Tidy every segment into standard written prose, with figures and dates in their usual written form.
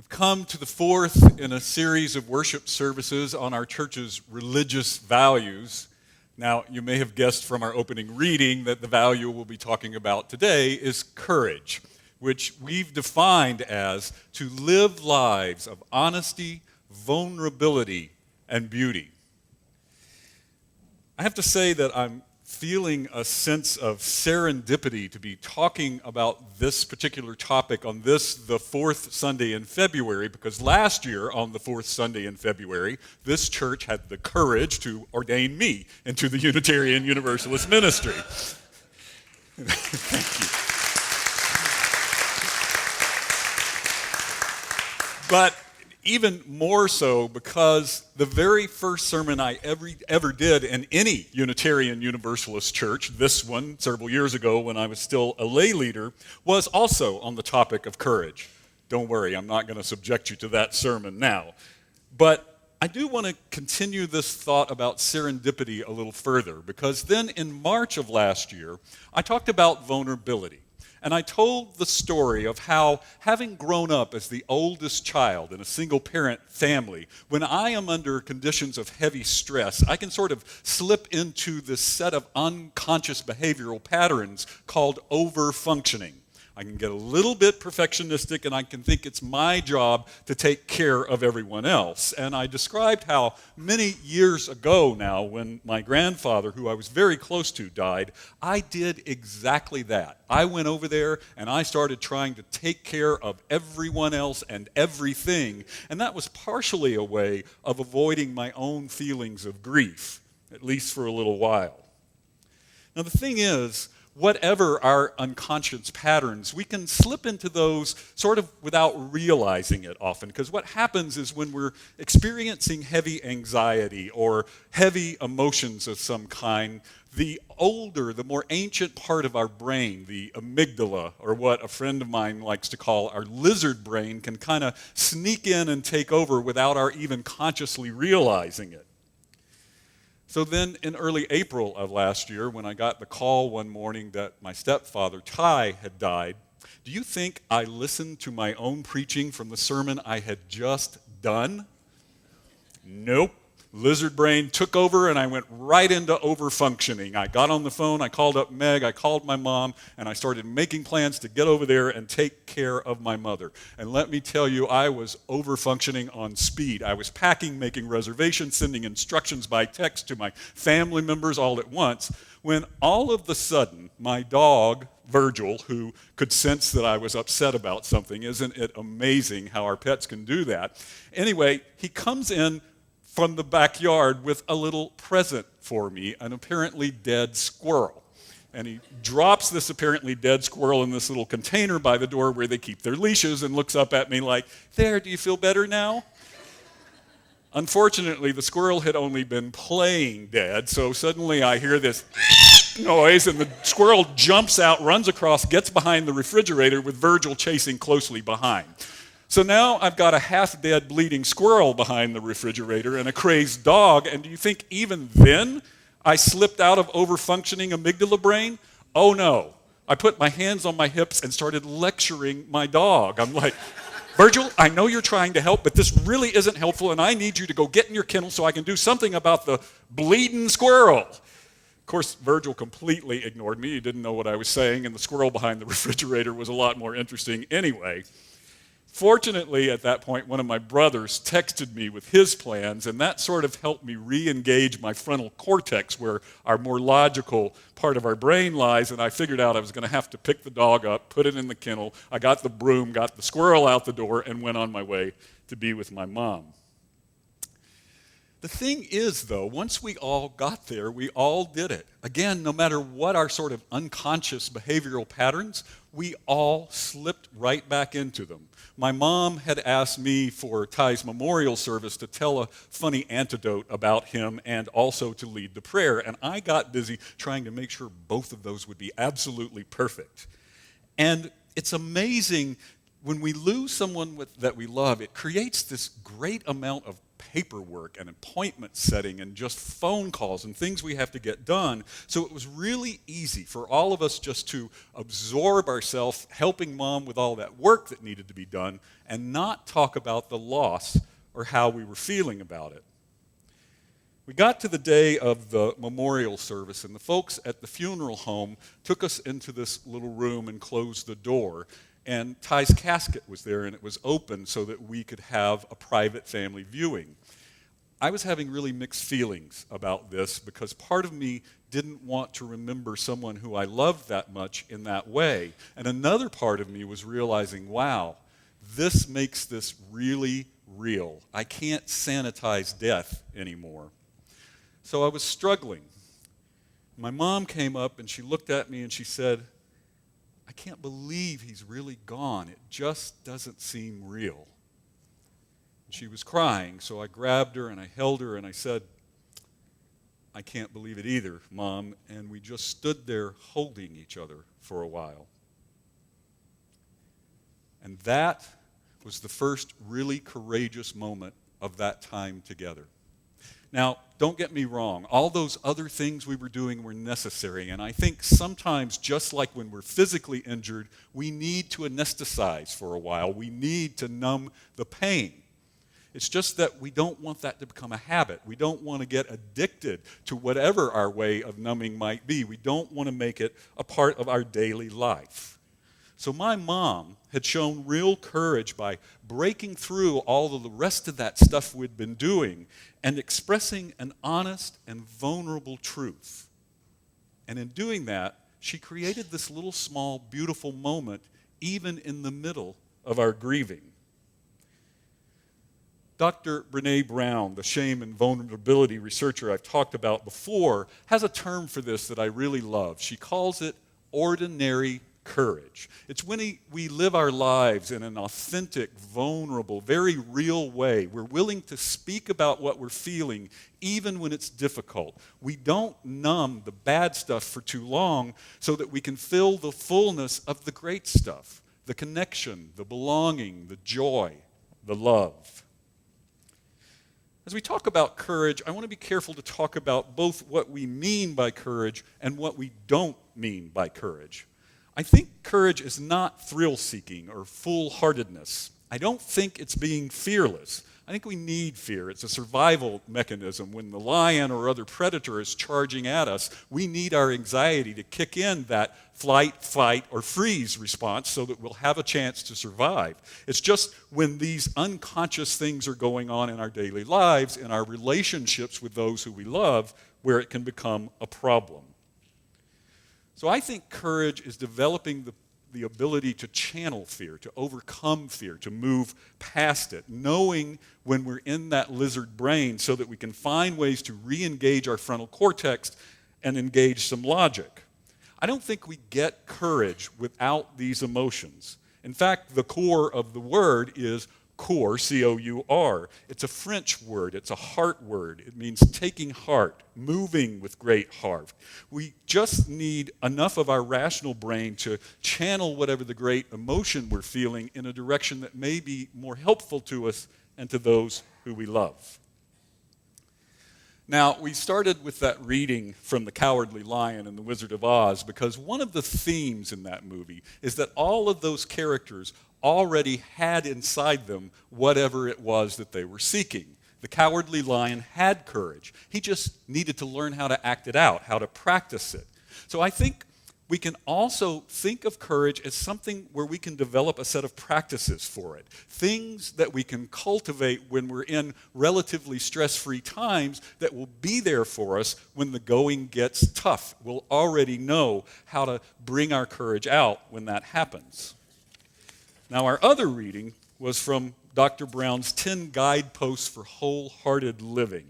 We've come to the fourth in a series of worship services on our church's religious values. Now, you may have guessed from our opening reading that the value we'll be talking about today is courage, which we've defined as to live lives of honesty, vulnerability, and beauty. I have to say that I'm feeling a sense of serendipity to be talking about this particular topic on the fourth Sunday in February, because last year on the fourth Sunday in February, this church had the courage to ordain me into the Unitarian Universalist ministry. Thank you. But even more so because the very first sermon I ever did in any Unitarian Universalist church, this one several years ago when I was still a lay leader, was also on the topic of courage. Don't worry, I'm not going to subject you to that sermon now. But I do want to continue this thought about serendipity a little further, because then in March of last year, I talked about vulnerability. And I told the story of how, having grown up as the oldest child in a single-parent family, when I am under conditions of heavy stress, I can sort of slip into this set of unconscious behavioral patterns called over-functioning. I can get a little bit perfectionistic, and I can think it's my job to take care of everyone else. And I described how many years ago now, when my grandfather, who I was very close to, died, I did exactly that. I went over there and I started trying to take care of everyone else and everything. And that was partially a way of avoiding my own feelings of grief, at least for a little while. Now the thing is, whatever our unconscious patterns, we can slip into those sort of without realizing it often. Because what happens is when we're experiencing heavy anxiety or heavy emotions of some kind, the older, the more ancient part of our brain, the amygdala, or what a friend of mine likes to call our lizard brain, can kind of sneak in and take over without our even consciously realizing it. So then in early April of last year, when I got the call one morning that my stepfather, Ty, had died, do you think I listened to my own preaching from the sermon I had just done? Nope. Lizard brain took over and I went right into over-functioning. I got on the phone, I called up Meg, I called my mom, and I started making plans to get over there and take care of my mother. And let me tell you, I was over-functioning on speed. I was packing, making reservations, sending instructions by text to my family members all at once, when all of a sudden, my dog, Virgil, who could sense that I was upset about something, isn't it amazing how our pets can do that? Anyway, he comes in from the backyard with a little present for me, an apparently dead squirrel. And he drops this apparently dead squirrel in this little container by the door where they keep their leashes and looks up at me like, "There, do you feel better now?" Unfortunately, the squirrel had only been playing dead, so suddenly I hear this noise, and the squirrel jumps out, runs across, gets behind the refrigerator with Virgil chasing closely behind. So now I've got a half-dead bleeding squirrel behind the refrigerator and a crazed dog, and do you think even then I slipped out of over-functioning amygdala brain? Oh no. I put my hands on my hips and started lecturing my dog. I'm like, "Virgil, I know you're trying to help, but this really isn't helpful, and I need you to go get in your kennel so I can do something about the bleeding squirrel." Of course, Virgil completely ignored me. He didn't know what I was saying, and the squirrel behind the refrigerator was a lot more interesting anyway. Fortunately, at that point, one of my brothers texted me with his plans, and that sort of helped me re-engage my frontal cortex, where our more logical part of our brain lies, and I figured out I was going to have to pick the dog up, put it in the kennel. I got the broom, got the squirrel out the door, and went on my way to be with my mom. The thing is, though, once we all got there, we all did it. Again, no matter what our sort of unconscious behavioral patterns, we all slipped right back into them. My mom had asked me for Ty's memorial service to tell a funny anecdote about him and also to lead the prayer, and I got busy trying to make sure both of those would be absolutely perfect. And it's amazing when we lose someone that we love, it creates this great amount of paperwork and appointment setting and just phone calls and things we have to get done. So it was really easy for all of us just to absorb ourselves helping Mom with all that work that needed to be done and not talk about the loss or how we were feeling about it. We got to the day of the memorial service, and the folks at the funeral home took us into this little room and closed the door. And Ty's casket was there, and it was open so that we could have a private family viewing. I was having really mixed feelings about this because part of me didn't want to remember someone who I loved that much in that way. And another part of me was realizing, wow, this makes this really real. I can't sanitize death anymore. So I was struggling. My mom came up and she looked at me and she said, I can't believe he's really gone. It just doesn't seem real. She was crying, so I grabbed her and I held her and I said, I can't believe it either, Mom. And we just stood there holding each other for a while. And that was the first really courageous moment of that time together. Now, don't get me wrong, all those other things we were doing were necessary, and I think sometimes, just like when we're physically injured, we need to anesthetize for a while. We need to numb the pain. It's just that we don't want that to become a habit. We don't want to get addicted to whatever our way of numbing might be. We don't want to make it a part of our daily life. So my mom had shown real courage by breaking through all of the rest of that stuff we'd been doing and expressing an honest and vulnerable truth. And in doing that, she created this little small beautiful moment even in the middle of our grieving. Dr. Brene Brown, the shame and vulnerability researcher I've talked about before, has a term for this that I really love. She calls it ordinary courage. It's when we live our lives in an authentic, vulnerable, very real way. We're willing to speak about what we're feeling, even when it's difficult. We don't numb the bad stuff for too long so that we can feel the fullness of the great stuff, the connection, the belonging, the joy, the love. As we talk about courage, I want to be careful to talk about both what we mean by courage and what we don't mean by courage. I think courage is not thrill-seeking or foolhardiness. I don't think it's being fearless. I think we need fear. It's a survival mechanism. When the lion or other predator is charging at us, we need our anxiety to kick in that flight, fight, or freeze response so that we'll have a chance to survive. It's just when these unconscious things are going on in our daily lives, in our relationships with those who we love, where it can become a problem. So I think courage is developing the ability to channel fear, to overcome fear, to move past it, knowing when we're in that lizard brain so that we can find ways to re-engage our frontal cortex and engage some logic. I don't think we get courage without these emotions. In fact, the core of the word is cour, C-O-U-R. It's a French word. It's a heart word. It means taking heart, moving with great heart. We just need enough of our rational brain to channel whatever the great emotion we're feeling in a direction that may be more helpful to us and to those who we love. Now, we started with that reading from The Cowardly Lion and The Wizard of Oz because one of the themes in that movie is that all of those characters already had inside them whatever it was that they were seeking. The Cowardly Lion had courage. He just needed to learn how to act it out, how to practice it. So I think we can also think of courage as something where we can develop a set of practices for it. Things that we can cultivate when we're in relatively stress-free times that will be there for us when the going gets tough. We'll already know how to bring our courage out when that happens. Now, our other reading was from Dr. Brown's 10 Guideposts for Wholehearted Living.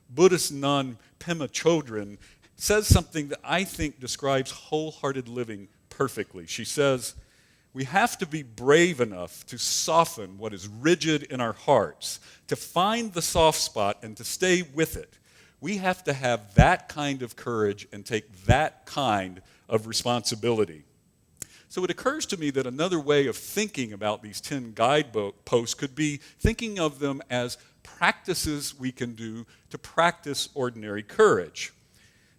Buddhist nun Pema Chodron says something that I think describes wholehearted living perfectly. She says, we have to be brave enough to soften what is rigid in our hearts, to find the soft spot and to stay with it. We have to have that kind of courage and take that kind of responsibility. So it occurs to me that another way of thinking about these 10 guideposts could be thinking of them as practices we can do to practice ordinary courage.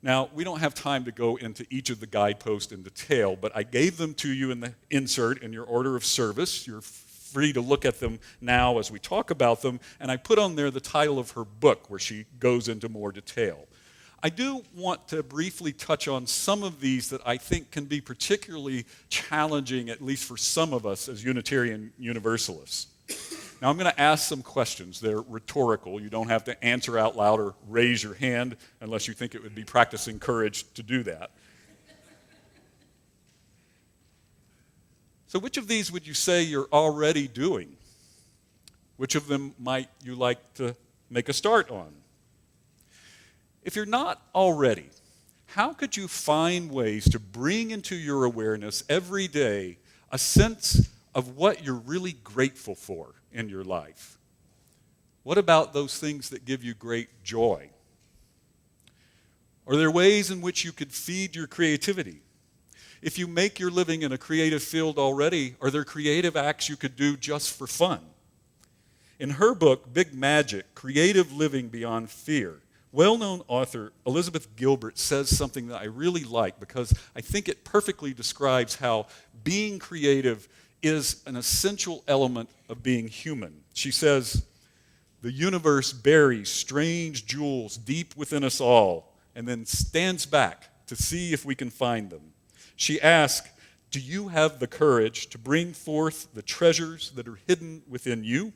Now, we don't have time to go into each of the guideposts in detail, but I gave them to you in the insert in your order of service. You're free to look at them now as we talk about them, and I put on there the title of her book where she goes into more detail. I do want to briefly touch on some of these that I think can be particularly challenging, at least for some of us as Unitarian Universalists. Now, I'm going to ask some questions. They're rhetorical. You don't have to answer out loud or raise your hand unless you think it would be practicing courage to do that. So which of these would you say you're already doing? Which of them might you like to make a start on? If you're not already, how could you find ways to bring into your awareness every day a sense of what you're really grateful for in your life? What about those things that give you great joy? Are there ways in which you could feed your creativity? If you make your living in a creative field already, are there creative acts you could do just for fun? In her book, Big Magic, Creative Living Beyond Fear, well-known author Elizabeth Gilbert says something that I really like because I think it perfectly describes how being creative is an essential element of being human. She says, "The universe buries strange jewels deep within us all and then stands back to see if we can find them. She asks, do you have the courage to bring forth the treasures that are hidden within you?"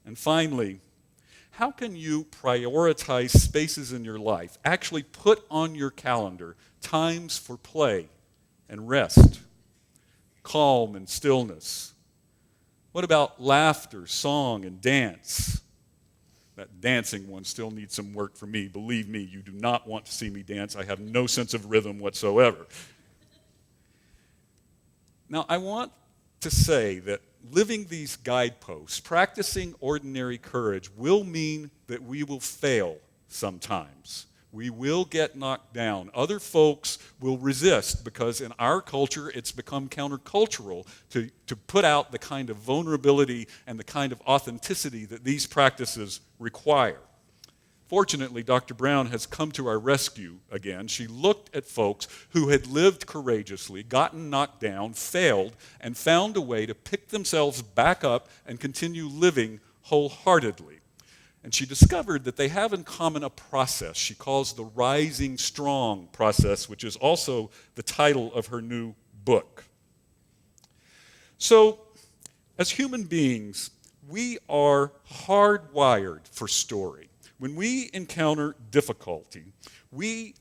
And finally, how can you prioritize spaces in your life, actually put on your calendar times for play and rest, calm and stillness? What about laughter, song, and dance? That dancing one still needs some work for me. Believe me, you do not want to see me dance. I have no sense of rhythm whatsoever. Now, I want to say that living these guideposts, practicing ordinary courage, will mean that we will fail sometimes. We will get knocked down. Other folks will resist because in our culture it's become countercultural to put out the kind of vulnerability and the kind of authenticity that these practices require. Fortunately, Dr. Brown has come to our rescue again. She looked at folks who had lived courageously, gotten knocked down, failed, and found a way to pick themselves back up and continue living wholeheartedly. And she discovered that they have in common a process she calls the Rising Strong process, which is also the title of her new book. So, as human beings, we are hardwired for story. When we encounter difficulty,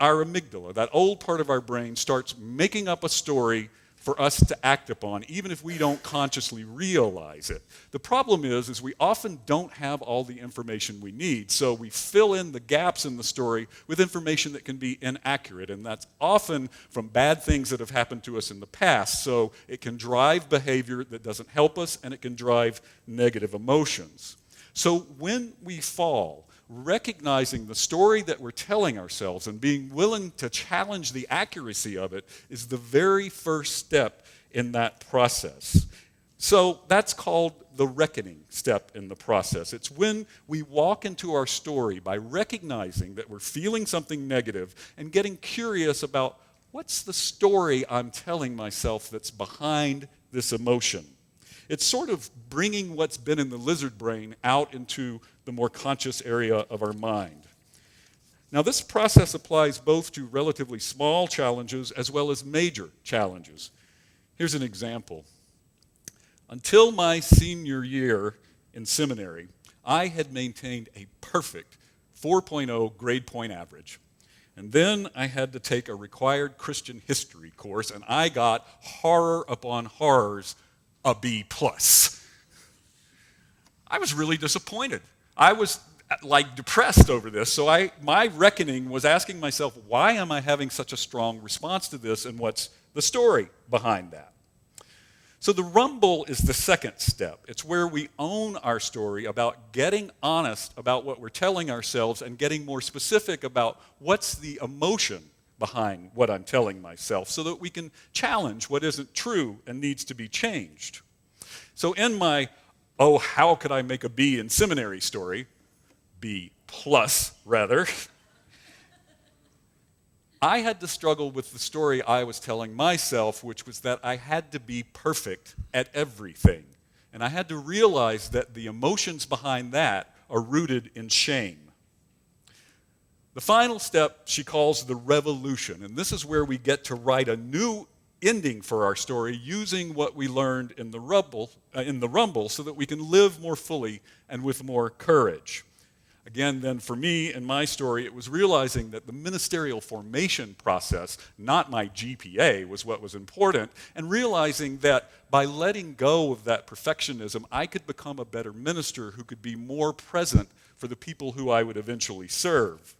our amygdala, that old part of our brain, starts making up a story for us to act upon, even if we don't consciously realize it. The problem is we often don't have all the information we need, so we fill in the gaps in the story with information that can be inaccurate, and that's often from bad things that have happened to us in the past, so it can drive behavior that doesn't help us, and it can drive negative emotions. So when we fall, recognizing the story that we're telling ourselves and being willing to challenge the accuracy of it is the very first step in that process. So that's called the reckoning step in the process. It's when we walk into our story by recognizing that we're feeling something negative and getting curious about what's the story I'm telling myself that's behind this emotion. It's sort of bringing what's been in the lizard brain out into the more conscious area of our mind. Now, this process applies both to relatively small challenges as well as major challenges. Here's an example. Until my senior year in seminary, I had maintained a perfect 4.0 grade point average. And then I had to take a required Christian history course, and I got horror upon horrors a B+. I was really disappointed. I was depressed over this, so my reckoning was asking myself, why am I having such a strong response to this, and what's the story behind that? So the rumble is the second step. It's where we own our story about getting honest about what we're telling ourselves and getting more specific about what's the emotion behind what I'm telling myself so that we can challenge what isn't true and needs to be changed. So in my, oh, how could I make a B in seminary story, B plus rather, I had to struggle with the story I was telling myself, which was that I had to be perfect at everything. And I had to realize that the emotions behind that are rooted in shame. The final step she calls the revolution, and this is where we get to write a new ending for our story using what we learned in the rumble so that we can live more fully and with more courage. Again, then for me in my story, it was realizing that the ministerial formation process, not my GPA, was what was important, and realizing that by letting go of that perfectionism, I could become a better minister who could be more present for the people who I would eventually serve.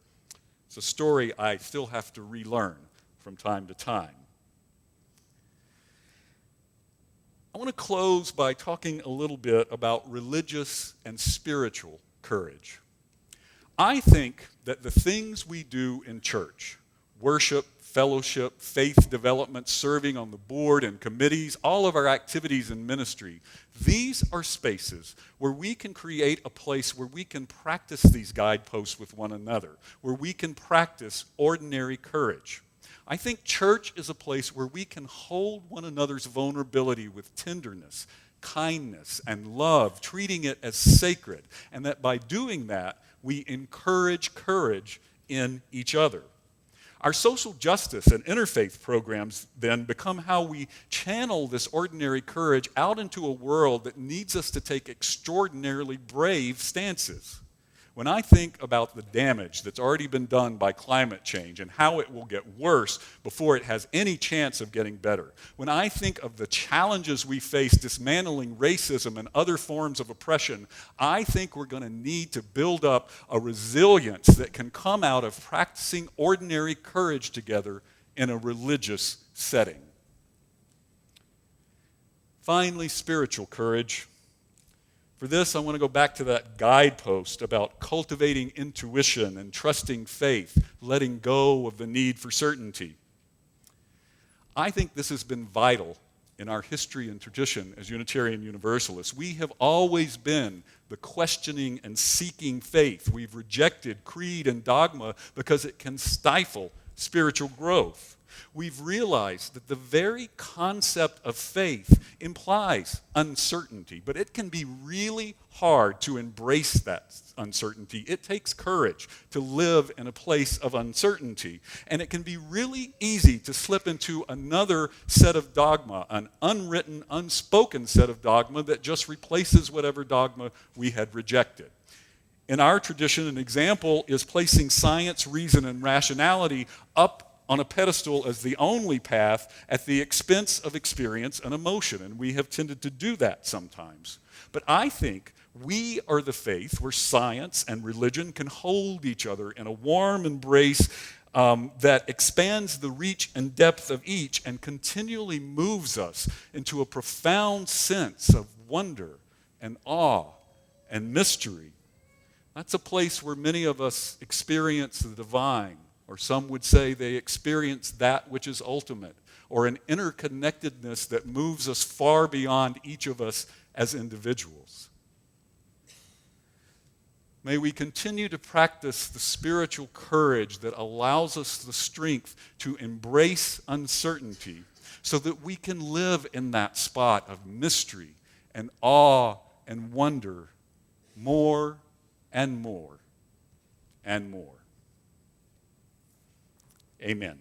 It's a story I still have to relearn from time to time. I want to close by talking a little bit about religious and spiritual courage. I think that the things we do in church, worship, fellowship, faith development, serving on the board and committees, all of our activities in ministry, these are spaces where we can create a place where we can practice these guideposts with one another, where we can practice ordinary courage. I think church is a place where we can hold one another's vulnerability with tenderness, kindness, and love, treating it as sacred, and that by doing that, we encourage courage in each other. Our social justice and interfaith programs then become how we channel this ordinary courage out into a world that needs us to take extraordinarily brave stances. When I think about the damage that's already been done by climate change and how it will get worse before it has any chance of getting better, when I think of the challenges we face dismantling racism and other forms of oppression, I think we're going to need to build up a resilience that can come out of practicing ordinary courage together in a religious setting. Finally, spiritual courage. For this, I want to go back to that guidepost about cultivating intuition and trusting faith, letting go of the need for certainty. I think this has been vital in our history and tradition as Unitarian Universalists. We have always been the questioning and seeking faith. We've rejected creed and dogma because it can stifle spiritual growth. We've realized that the very concept of faith implies uncertainty, but it can be really hard to embrace that uncertainty. It takes courage to live in a place of uncertainty, and it can be really easy to slip into another set of dogma, an unwritten, unspoken set of dogma that just replaces whatever dogma we had rejected. In our tradition, an example is placing science, reason, and rationality up on a pedestal as the only path at the expense of experience and emotion, and we have tended to do that sometimes. But I think we are the faith where science and religion can hold each other in a warm embrace that expands the reach and depth of each and continually moves us into a profound sense of wonder and awe and mystery. That's a place where many of us experience the divine, or some would say they experience that which is ultimate, or an interconnectedness that moves us far beyond each of us as individuals. May we continue to practice the spiritual courage that allows us the strength to embrace uncertainty so that we can live in that spot of mystery and awe and wonder more and more and more. Amen.